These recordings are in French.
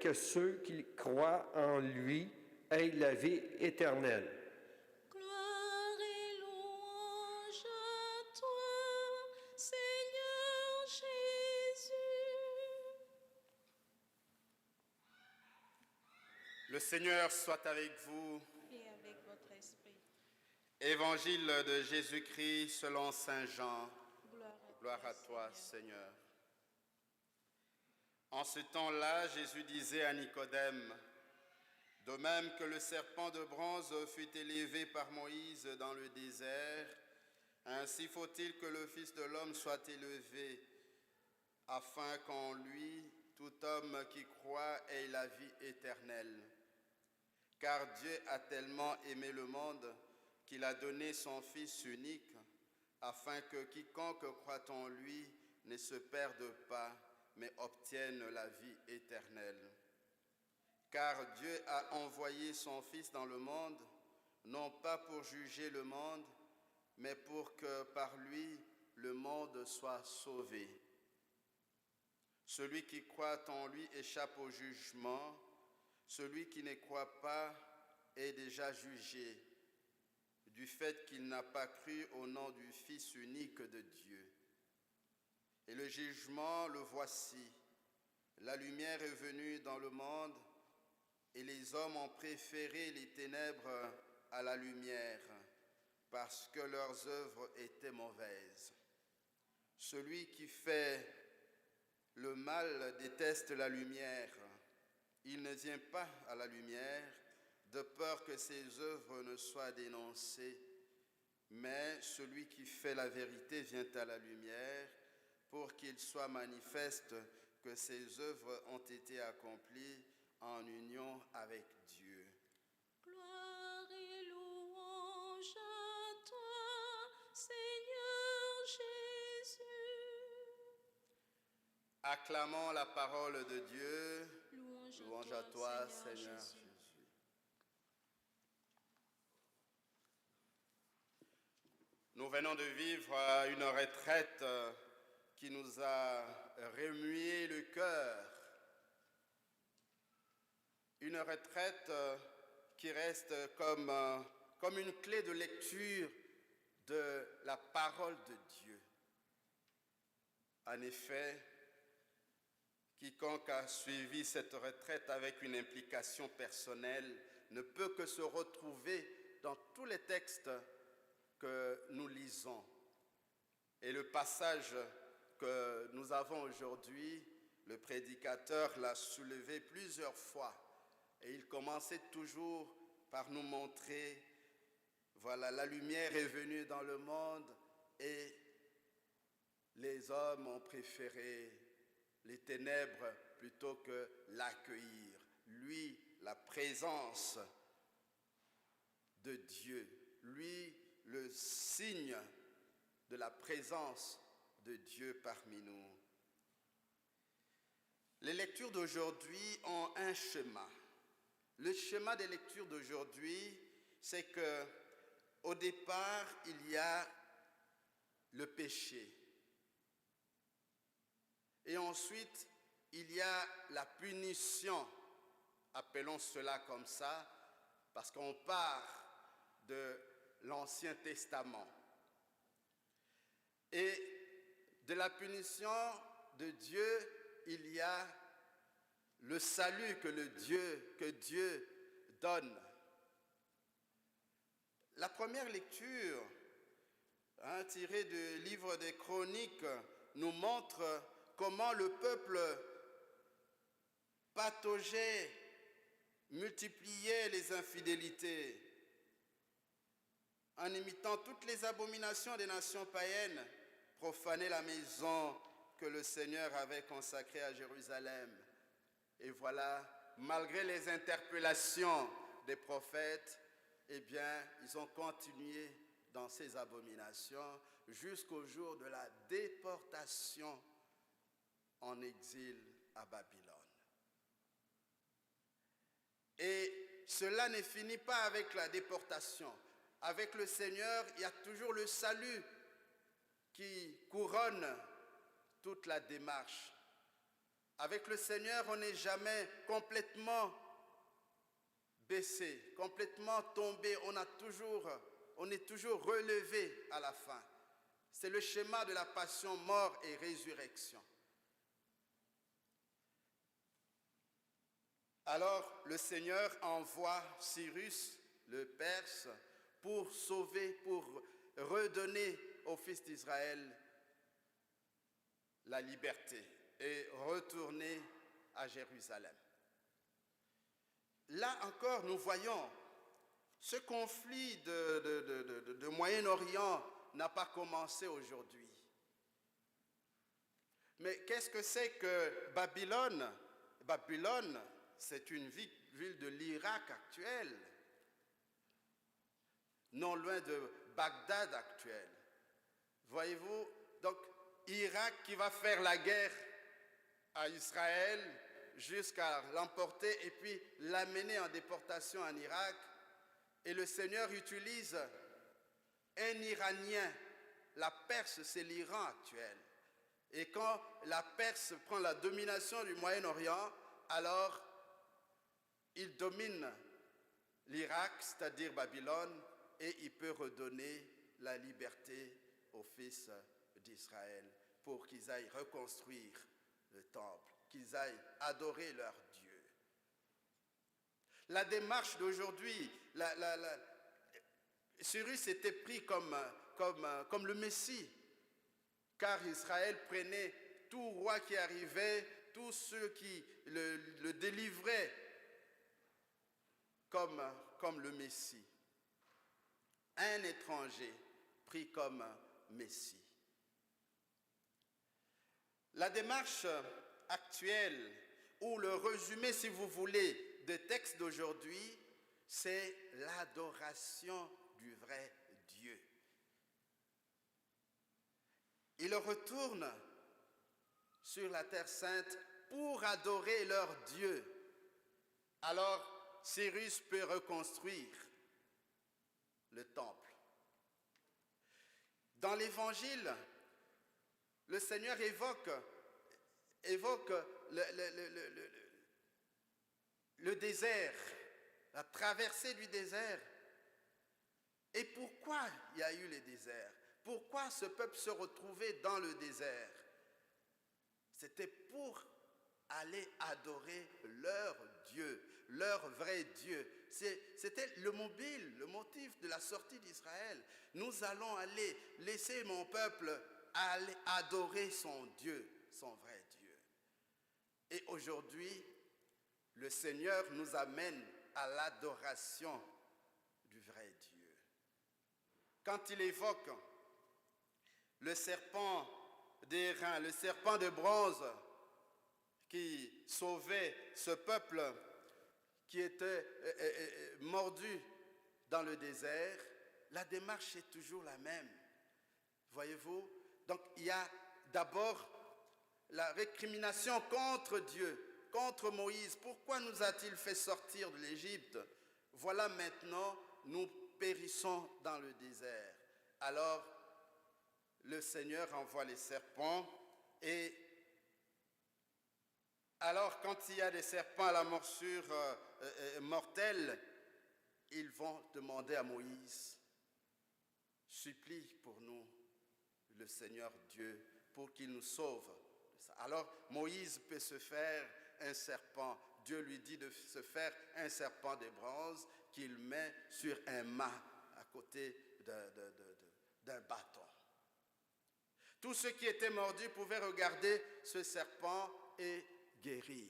que ceux qui croient en lui aient la vie éternelle. Gloire et louange à toi, Seigneur Jésus. Le Seigneur soit avec vous. Et avec votre esprit. Évangile de Jésus-Christ selon Saint Jean. Gloire à toi, Seigneur. En ce temps-là, Jésus disait à Nicodème, « De même que le serpent de bronze fut élevé par Moïse dans le désert, ainsi faut-il que le Fils de l'homme soit élevé, afin qu'en lui, tout homme qui croit ait la vie éternelle. Car Dieu a tellement aimé le monde qu'il a donné son Fils unique, afin que quiconque croit en lui ne se perde pas, mais obtienne la vie éternelle. Car Dieu a envoyé son Fils dans le monde, non pas pour juger le monde, mais pour que par lui le monde soit sauvé. Celui qui croit en lui échappe au jugement, celui qui ne croit pas est déjà jugé, du fait qu'il n'a pas cru au nom du Fils unique de Dieu. Et le jugement, le voici. La lumière est venue dans le monde, et les hommes ont préféré les ténèbres à la lumière, parce que leurs œuvres étaient mauvaises. Celui qui fait le mal déteste la lumière. Il ne vient pas à la lumière, de peur que ses œuvres ne soient dénoncées. Mais celui qui fait la vérité vient à la lumière, pour qu'il soit manifeste que ses œuvres ont été accomplies en union avec Dieu. Gloire et louange à toi, Seigneur Jésus. Acclamons la parole de Dieu. Louange à toi, Seigneur Jésus. Nous venons de vivre une retraite qui nous a remué le cœur. Une retraite qui reste comme une clé de lecture de la parole de Dieu. En effet, quiconque a suivi cette retraite avec une implication personnelle ne peut que se retrouver dans tous les textes que nous lisons. Et le passage que nous avons aujourd'hui, le prédicateur l'a soulevé plusieurs fois. Et il commençait toujours par nous montrer, voilà, la lumière est venue dans le monde et les hommes ont préféré les ténèbres plutôt que l'accueillir. Lui, la présence de Dieu, lui, le signe de la présence de Dieu parmi nous. Les lectures d'aujourd'hui ont un schéma. Le schéma des lectures d'aujourd'hui, c'est que au départ, il y a le péché. Et ensuite, il y a la punition, appelons cela comme ça, parce qu'on part de l'Ancien Testament. Et de la punition de Dieu, il y a le salut que Dieu donne. La première lecture, tirée du livre des Chroniques, nous montre comment le peuple pataugeait, multipliait les infidélités, en imitant toutes les abominations des nations païennes, profanait la maison que le Seigneur avait consacrée à Jérusalem. Et voilà, malgré les interpellations des prophètes, eh bien, ils ont continué dans ces abominations jusqu'au jour de la déportation en exil à Babylone. Et cela ne finit pas avec la déportation. Avec le Seigneur, il y a toujours le salut qui couronne toute la démarche. Avec le Seigneur, on n'est jamais complètement baissé, complètement tombé. On est toujours relevé à la fin. C'est le schéma de la passion, mort et résurrection. Alors le Seigneur envoie Cyrus, le Perse, pour sauver, pour redonner aux fils d'Israël la liberté et retourner à Jérusalem. Là encore, nous voyons, ce conflit de Moyen-Orient n'a pas commencé aujourd'hui. Mais qu'est-ce que c'est que Babylone? Babylone, c'est une ville de l'Irak actuel, non loin de Bagdad actuel. Voyez-vous, donc Irak qui va faire la guerre à Israël jusqu'à l'emporter et puis l'amener en déportation en Irak. Et le Seigneur utilise un Iranien. La Perse, c'est l'Iran actuel. Et quand la Perse prend la domination du Moyen-Orient, alors il domine l'Irak, c'est-à-dire Babylone, et il peut redonner la liberté aux fils d'Israël pour qu'ils aillent reconstruire le temple, qu'ils aillent adorer leur Dieu. La démarche d'aujourd'hui, Cyrus était pris comme le Messie, car Israël prenait tout roi qui arrivait, tous ceux qui le délivraient comme le Messie. Un étranger pris comme Messie. La démarche actuelle, ou le résumé, si vous voulez, des textes d'aujourd'hui, c'est l'adoration du vrai Dieu. Ils retournent sur la terre sainte pour adorer leur Dieu. Alors, Cyrus peut reconstruire le temple. Dans l'Évangile, le Seigneur évoque le désert, la traversée du désert. Et pourquoi il y a eu le désert? Pourquoi ce peuple se retrouvait dans le désert? C'était pour aller adorer leur Dieu, leur vrai Dieu. C'était le motif de la sortie d'Israël. Nous allons aller laisser mon peuple aller adorer son Dieu, son vrai Dieu. Et aujourd'hui, le Seigneur nous amène à l'adoration du vrai Dieu. Quand il évoque le serpent d'airain, le serpent de bronze qui sauvait ce peuple qui était mordu dans le désert, la démarche est toujours la même. Voyez-vous? Donc il y a d'abord la récrimination contre Dieu, contre Moïse. Pourquoi nous a-t-il fait sortir de l'Égypte? Voilà maintenant, nous périssons dans le désert. Alors, le Seigneur envoie les serpents et alors quand il y a des serpents à la morsure mortelle, ils vont demander à Moïse, supplie pour nous le Seigneur Dieu pour qu'il nous sauve. Alors Moïse peut se faire un serpent. Dieu lui dit de se faire un serpent de bronze qu'il met sur un mât à côté d'un bâton. Tous ceux qui étaient mordus pouvaient regarder ce serpent et guérir.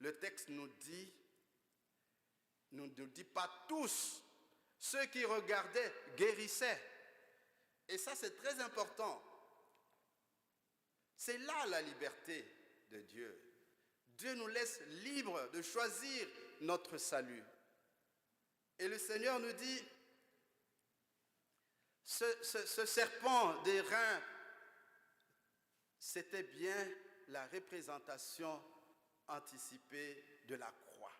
Le texte nous dit pas tous, ceux qui regardaient guérissaient. Et ça, c'est très important. C'est là la liberté de Dieu. Dieu nous laisse libres de choisir notre salut. Et le Seigneur nous dit, ce serpent d'airain, c'était bien la représentation anticipée de la croix.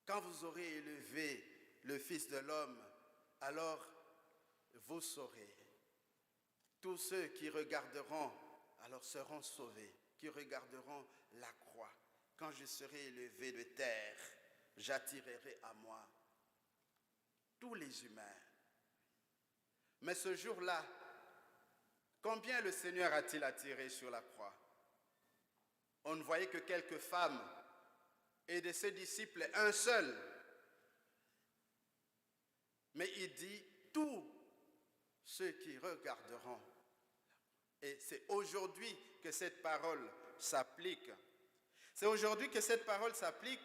Quand vous aurez élevé le Fils de l'homme, alors vous saurez. Tous ceux qui regarderont, alors seront sauvés. qui regarderont la croix. Quand je serai élevé de terre, j'attirerai à moi tous les humains. Mais ce jour-là, combien le Seigneur a-t-il attiré sur la croix? On ne voyait que quelques femmes et de ses disciples, un seul. Mais il dit, tous ceux qui regarderont. Et c'est aujourd'hui que cette parole s'applique. C'est aujourd'hui que cette parole s'applique,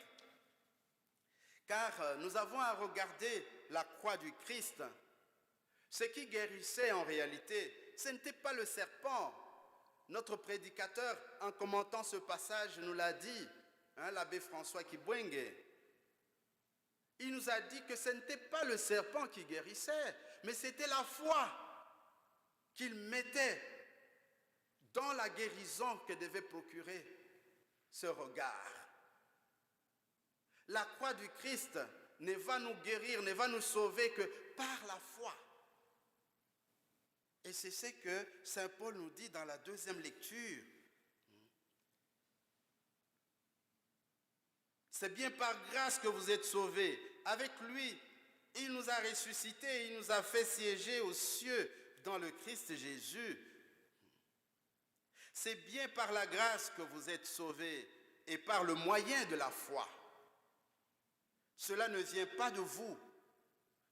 car nous avons à regarder la croix du Christ. Ce qui guérissait en réalité, ce n'était pas le serpent. Notre prédicateur, en commentant ce passage, nous l'a dit, l'abbé François Kibwenge. Il nous a dit que ce n'était pas le serpent qui guérissait, mais c'était la foi qu'il mettait dans la guérison que devait procurer ce regard. La croix du Christ ne va nous guérir, ne va nous sauver que par la foi. Et c'est ce que Saint Paul nous dit dans la deuxième lecture. C'est bien par grâce que vous êtes sauvés. Avec lui, il nous a ressuscités, il nous a fait siéger aux cieux dans le Christ Jésus. C'est bien par la grâce que vous êtes sauvés et par le moyen de la foi. Cela ne vient pas de vous,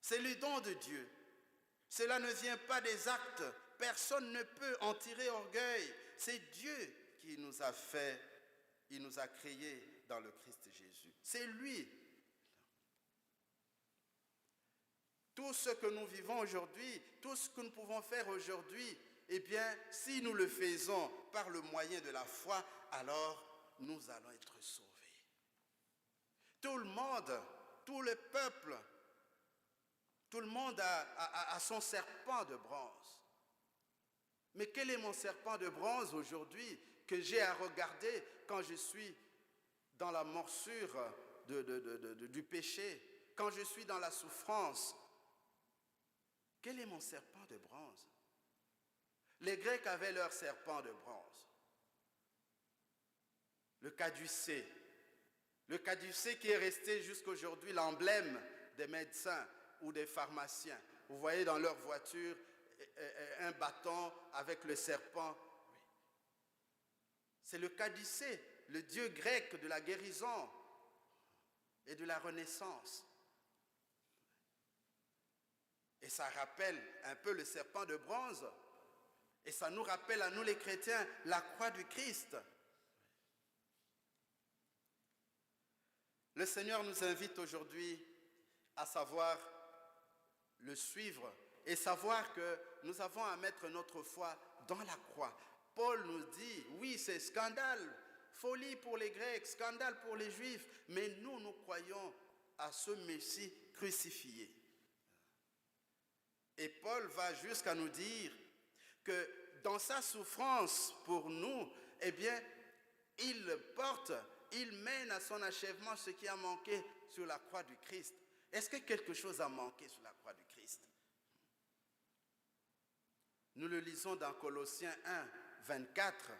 c'est le don de Dieu. Cela ne vient pas des actes, personne ne peut en tirer orgueil. C'est Dieu qui nous a fait, il nous a créés dans le Christ Jésus. C'est lui. Tout ce que nous vivons aujourd'hui, tout ce que nous pouvons faire aujourd'hui, eh bien, si nous le faisons par le moyen de la foi, alors nous allons être sauvés. Tout le monde, tout le peuple, tout le monde a son serpent de bronze. Mais quel est mon serpent de bronze aujourd'hui que j'ai à regarder quand je suis dans la morsure du péché, quand je suis dans la souffrance? Quel est mon serpent de bronze? Les Grecs avaient leur serpent de bronze. Le caducée. Le caducée qui est resté jusqu'à aujourd'hui l'emblème des médecins ou des pharmaciens. Vous voyez dans leur voiture un bâton avec le serpent. C'est le caducée, le dieu grec de la guérison et de la renaissance. Et ça rappelle un peu le serpent de bronze. Et ça nous rappelle à nous les chrétiens la croix du Christ. Le Seigneur nous invite aujourd'hui à savoir le suivre et savoir que nous avons à mettre notre foi dans la croix. Paul nous dit, oui, c'est scandale, folie pour les Grecs, scandale pour les Juifs, mais nous croyons à ce Messie crucifié. Et Paul va jusqu'à nous dire que dans sa souffrance pour nous, eh bien, il mène à son achèvement ce qui a manqué sur la croix du Christ. Est-ce que quelque chose a manqué sur la croix du Christ? Nous le lisons dans Colossiens 1, 24.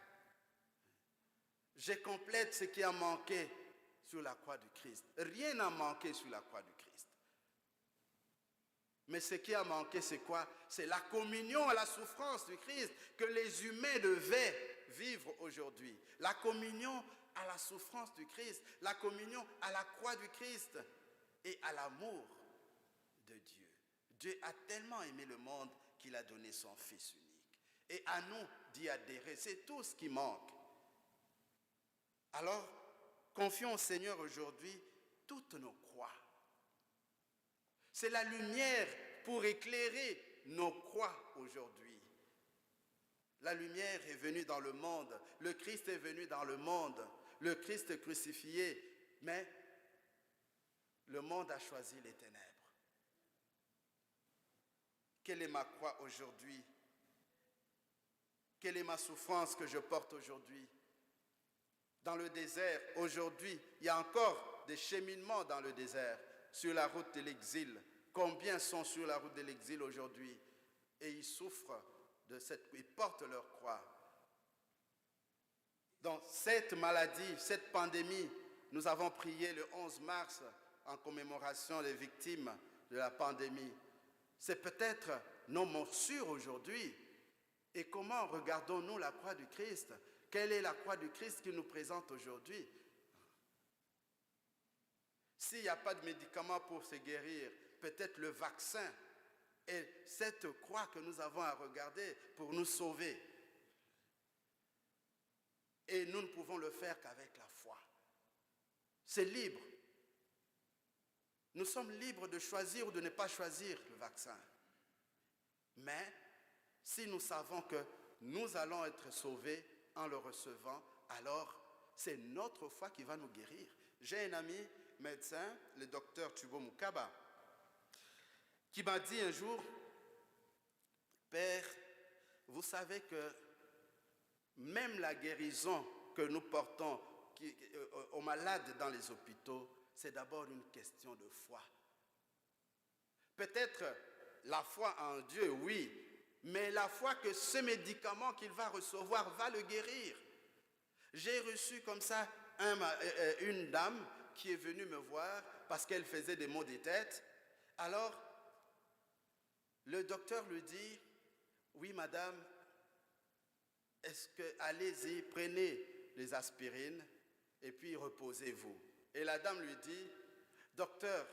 Je complète ce qui a manqué sur la croix du Christ. Rien n'a manqué sur la croix du Christ. Mais ce qui a manqué, c'est quoi? C'est la communion à la souffrance du Christ que les humains devaient vivre aujourd'hui. La communion à la souffrance du Christ, la communion à la croix du Christ et à l'amour de Dieu. Dieu a tellement aimé le monde qu'il a donné son Fils unique. Et à nous d'y adhérer, c'est tout ce qui manque. Alors, confions au Seigneur aujourd'hui toutes nos croix. C'est la lumière pour éclairer nos croix aujourd'hui. La lumière est venue dans le monde, le Christ est venu dans le monde, le Christ est crucifié, mais le monde a choisi les ténèbres. Quelle est ma croix aujourd'hui? Quelle est ma souffrance que je porte aujourd'hui? Dans le désert, aujourd'hui, il y a encore des cheminements dans le désert, sur la route de l'exil. Combien sont sur la route de l'exil aujourd'hui? Et ils souffrent ils portent leur croix. Dans cette maladie, cette pandémie, nous avons prié le 11 mars en commémoration des victimes de la pandémie. C'est peut-être nos morsures aujourd'hui. Et comment regardons-nous la croix du Christ? Quelle est la croix du Christ qui nous présente aujourd'hui? S'il n'y a pas de médicament pour se guérir, peut-être le vaccin est cette croix que nous avons à regarder pour nous sauver. Et nous ne pouvons le faire qu'avec la foi. C'est libre. Nous sommes libres de choisir ou de ne pas choisir le vaccin. Mais si nous savons que nous allons être sauvés en le recevant, alors c'est notre foi qui va nous guérir. J'ai un ami médecin, le docteur Thubo Mukaba, qui m'a dit un jour, Père, vous savez que même la guérison que nous portons aux malades dans les hôpitaux, c'est d'abord une question de foi. Peut-être la foi en Dieu, oui, mais la foi que ce médicament qu'il va recevoir va le guérir. J'ai reçu comme ça une dame qui est venue me voir parce qu'elle faisait des maux de tête. Alors, le docteur lui dit, oui madame, est-ce que, allez-y, prenez les aspirines et puis reposez-vous. Et la dame lui dit, docteur,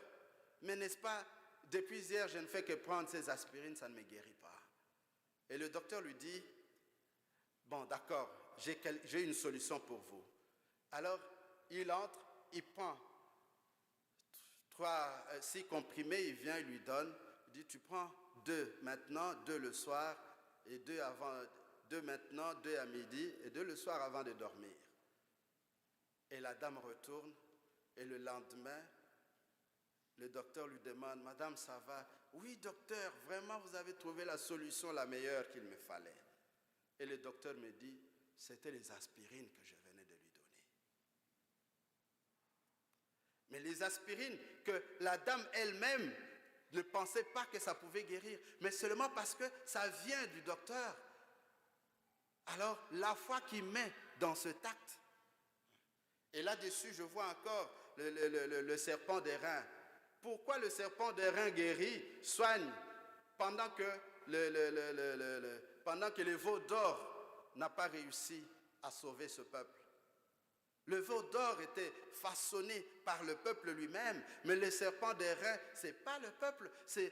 mais n'est-ce pas, depuis hier, je ne fais que prendre ces aspirines, ça ne me guérit pas. Et le docteur lui dit, bon, d'accord, j'ai une solution pour vous. Alors, il entre, il prend 6 comprimés, il vient, il lui donne, il dit, tu prends 2 maintenant, 2 le soir, et 2 maintenant, 2 à midi, et 2 le soir avant de dormir. Et la dame retourne, et le lendemain, le docteur lui demande, madame, ça va? Oui, docteur, vraiment, vous avez trouvé la solution la meilleure qu'il me fallait. Et le docteur me dit, c'était les aspirines que je venais de lui donner. Mais les aspirines que la dame elle-même ne pensait pas que ça pouvait guérir, mais seulement parce que ça vient du docteur. Alors, la foi qui met dans ce acte. Et là-dessus, je vois encore le serpent des reins. Pourquoi le serpent des reins guérit, soigne, pendant que le veau d'or n'a pas réussi à sauver ce peuple? Le veau d'or était façonné par le peuple lui-même, mais le serpent des reins, ce n'est pas le peuple, c'est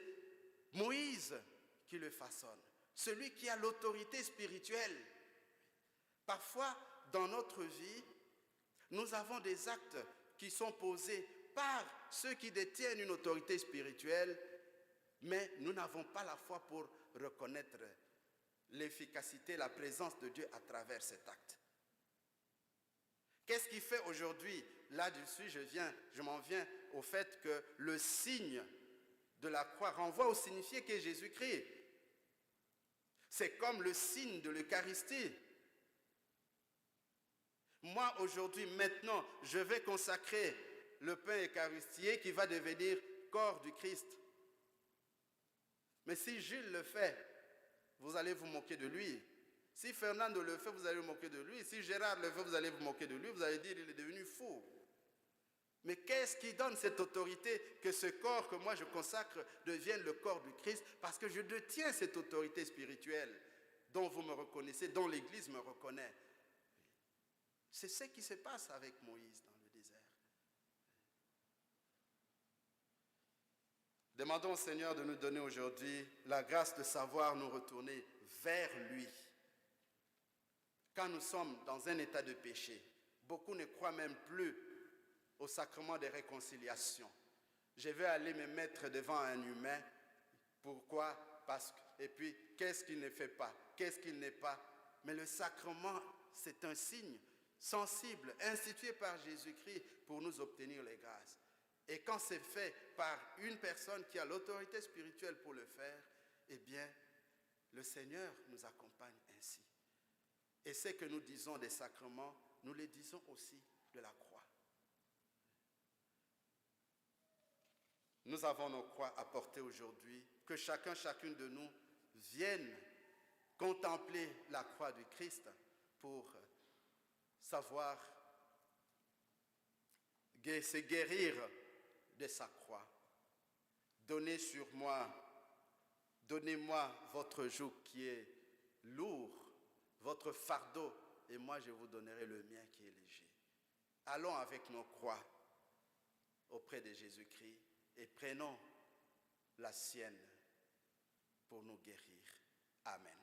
Moïse qui le façonne. Celui qui a l'autorité spirituelle. Parfois, dans notre vie, nous avons des actes qui sont posés par ceux qui détiennent une autorité spirituelle, mais nous n'avons pas la foi pour reconnaître l'efficacité, la présence de Dieu à travers cet acte. Qu'est-ce qui fait aujourd'hui? Là-dessus, je m'en viens au fait que le signe de la croix renvoie au signifié qu'est Jésus-Christ. C'est comme le signe de l'Eucharistie. Moi, aujourd'hui, maintenant, je vais consacrer le pain eucharistique qui va devenir corps du Christ. Mais si Jules le fait, vous allez vous moquer de lui. Si Fernando le fait, vous allez vous moquer de lui. Si Gérard le fait, vous allez vous moquer de lui. Vous allez dire qu'il est devenu fou. Mais qu'est-ce qui donne cette autorité que ce corps que moi je consacre devienne le corps du Christ? Parce que je détiens cette autorité spirituelle dont vous me reconnaissez, dont l'Église me reconnaît. C'est ce qui se passe avec Moïse dans le désert. Demandons au Seigneur de nous donner aujourd'hui la grâce de savoir nous retourner vers lui. Quand nous sommes dans un état de péché, beaucoup ne croient même plus au sacrement de réconciliation. Je vais aller me mettre devant un humain. Pourquoi? Parce que, et puis, qu'est-ce qu'il ne fait pas? Qu'est-ce qu'il n'est pas? Mais le sacrement, c'est un signe sensible, institué par Jésus-Christ pour nous obtenir les grâces. Et quand c'est fait par une personne qui a l'autorité spirituelle pour le faire, eh bien, le Seigneur nous accompagne ainsi. Et ce que nous disons des sacrements, nous les disons aussi de la croix. Nous avons nos croix à porter aujourd'hui, que chacune de nous vienne contempler la croix du Christ pour savoir se guérir de sa croix. Donnez-moi votre joug qui est lourd, votre fardeau, et moi je vous donnerai le mien qui est léger. Allons avec nos croix auprès de Jésus-Christ et prenons la sienne pour nous guérir. Amen.